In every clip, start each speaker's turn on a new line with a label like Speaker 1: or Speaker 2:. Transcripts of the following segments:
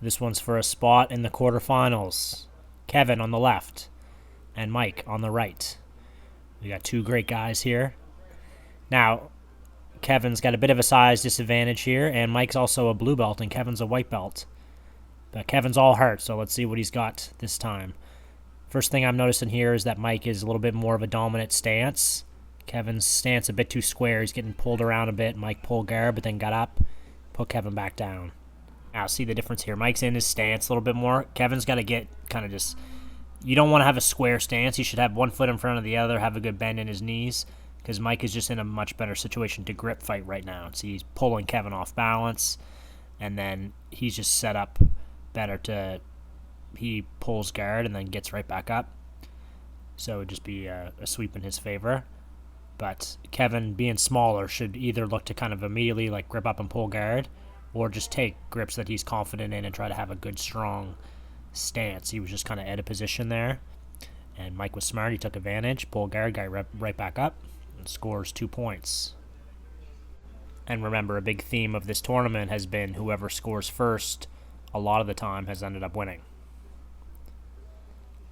Speaker 1: This one's for a spot in the quarterfinals. Kevin on the left and Mike on the right. We got two great guys here. Now, Kevin's got a bit of a size disadvantage here, and Mike's also a blue belt, and Kevin's a white belt. But Kevin's all hurt, so let's see what he's got this time. First thing I'm noticing here is that Mike is a little bit more of a dominant stance. Kevin's stance a bit too square. He's getting pulled around a bit. Mike pulled guard, but then got up, put Kevin back down. Now, see the difference here. Mike's in his stance a little bit more. Kevin's got to get kind of just... You don't want to have a square stance. You should have one foot in front of the other, have a good bend in his knees, because Mike is just in a much better situation to grip fight right now. See, he's pulling Kevin off balance, and then he's just set up better to... He pulls guard and then gets right back up. So it would just be a sweep in his favor. But Kevin, being smaller, should either look to kind of immediately like grip up and pull guard, or just take grips that he's confident in and try to have a good, strong stance. He was just kind of out of position there. And Mike was smart. He took advantage, pulled guard, got right back up, and scores 2 points. And remember, a big theme of this tournament has been whoever scores first a lot of the time has ended up winning.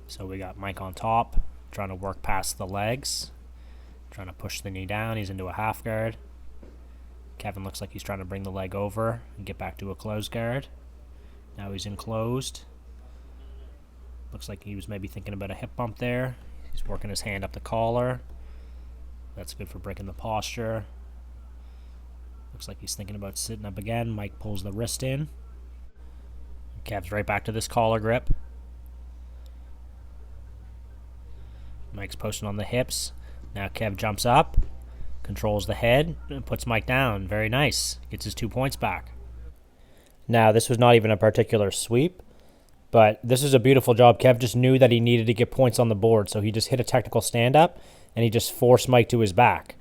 Speaker 1: So we got Mike on top, trying to work past the legs, trying to push the knee down. He's into a half guard. Kevin looks like he's trying to bring the leg over and get back to a closed guard. Now he's in closed. Looks like he was maybe thinking about a hip bump there. He's working his hand up the collar. That's good for breaking the posture. Looks like he's thinking about sitting up again. Mike pulls the wrist in. Kev's right back to this collar grip. Mike's posting on the hips. Now Kev jumps up, controls the head, and puts Mike down. Very nice. Gets his 2 points back. Now, this was not even a particular sweep, but this is a beautiful job. Kev just knew that he needed to get points on the board, so he just hit a technical stand-up, and he just forced Mike to his back.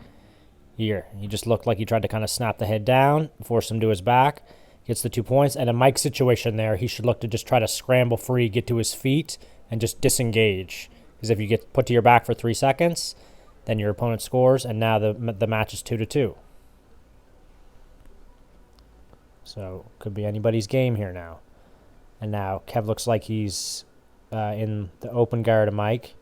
Speaker 1: Here, he just looked like he tried to kind of snap the head down, force him to his back, gets the 2 points, and in Mike's situation there, he should look to just try to scramble free, get to his feet, and just disengage. Because if you get put to your back for 3 seconds, then your opponent scores, and now the match is 2-2. So could be anybody's game here now. And now Kev looks like he's in the open guard of Mike.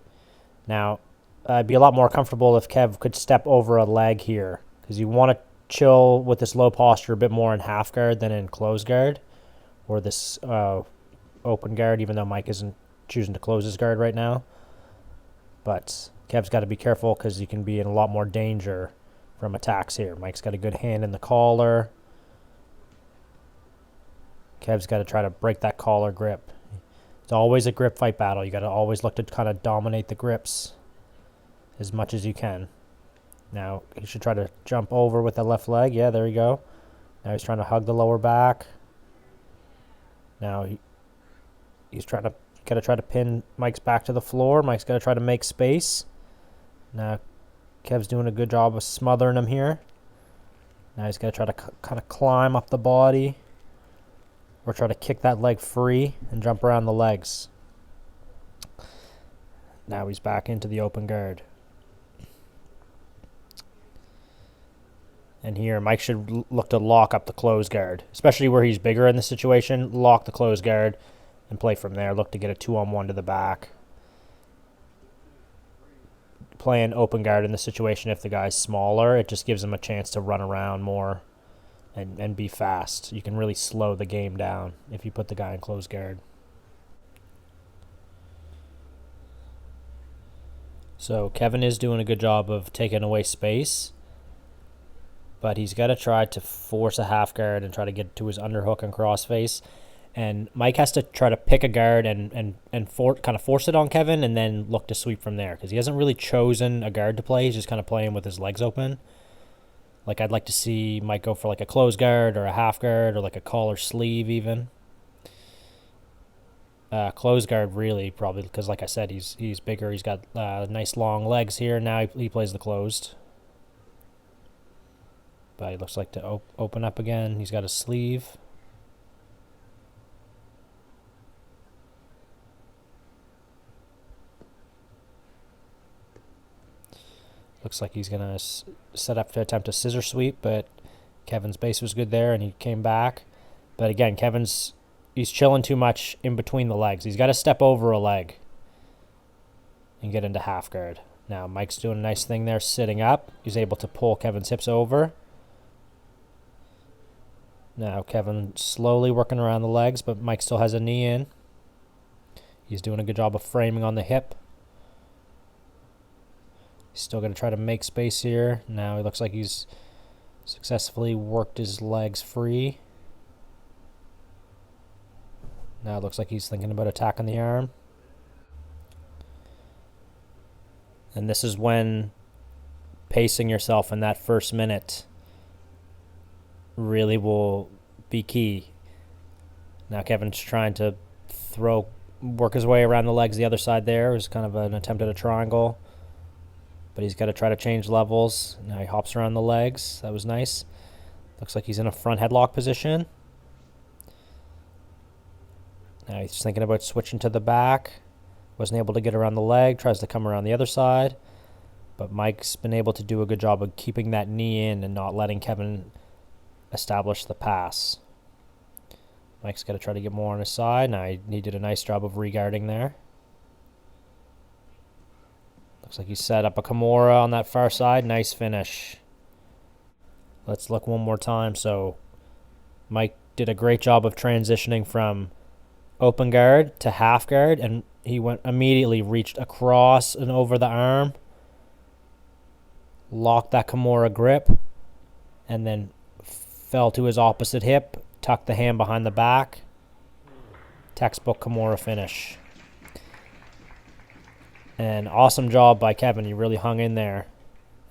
Speaker 1: Now, I'd be a lot more comfortable if Kev could step over a leg here, because you want to chill with this low posture a bit more in half guard than in closed guard, or this open guard, even though Mike isn't choosing to close his guard right now. But Kev's got to be careful because he can be in a lot more danger from attacks here. Mike's got a good hand in the collar. Kev's got to try to break that collar grip. It's always a grip fight battle. You got to always look to kind of dominate the grips as much as you can. Now, he should try to jump over with the left leg. Yeah, there you go. Now he's trying to hug the lower back. Now he's trying to try to pin Mike's back to the floor. Mike's got to try to make space. Now, Kev's doing a good job of smothering him here. Now he's got to try to kind of climb up the body, or try to kick that leg free and jump around the legs. Now he's back into the open guard. And here, Mike should look to lock up the closed guard, especially where he's bigger in the situation. Lock the closed guard and play from there. Look to get a 2-on-1 to the back. Playing open guard in the situation, if the guy's smaller, it just gives him a chance to run around more and be fast. You can really slow the game down if you put the guy in closed guard. So Kevin is doing a good job of taking away space, but he's got to try to force a half guard and try to get to his underhook and crossface. And Mike has to try to pick a guard and kind of force it on Kevin and then look to sweep from there, because he hasn't really chosen a guard to play. He's just kind of playing with his legs open. Like, I'd like to see Mike go for like a closed guard or a half guard or like a collar sleeve even. Closed guard really, probably, because like I said, he's bigger. He's got nice long legs here. Now he plays the closed. But he looks like to open up again. He's got a sleeve. Looks like he's going to set up to attempt a scissor sweep, but Kevin's base was good there, and he came back. But again, Kevin's he's chilling too much in between the legs. He's got to step over a leg and get into half guard. Now Mike's doing a nice thing there, sitting up. He's able to pull Kevin's hips over. Now Kevin slowly working around the legs, but Mike still has a knee in. He's doing a good job of framing on the hip. He's still going to try to make space here. Now he looks like he's successfully worked his legs free. Now it looks like he's thinking about attacking the arm. And this is when pacing yourself in that first minute really will be key. Now Kevin's trying to work his way around the legs the other side there. It was kind of an attempt at a triangle. But he's got to try to change levels. Now he hops around the legs. That was nice. Looks like he's in a front headlock position. Now he's thinking about switching to the back. Wasn't able to get around the leg. Tries to come around the other side. But Mike's been able to do a good job of keeping that knee in and not letting Kevin establish the pass. Mike's got to try to get more on his side. Now he did a nice job of regarding there. Looks like he set up a Kimura on that far side. Nice finish. Let's look one more time. So Mike did a great job of transitioning from open guard to half guard, and he immediately reached across and over the arm, locked that Kimura grip, and then fell to his opposite hip, tucked the hand behind the back. Textbook Kimura finish. And awesome job by Kevin. He really hung in there.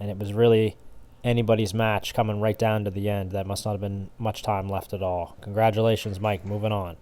Speaker 1: And it was really anybody's match coming right down to the end. That must not have been much time left at all. Congratulations, Mike. Moving on.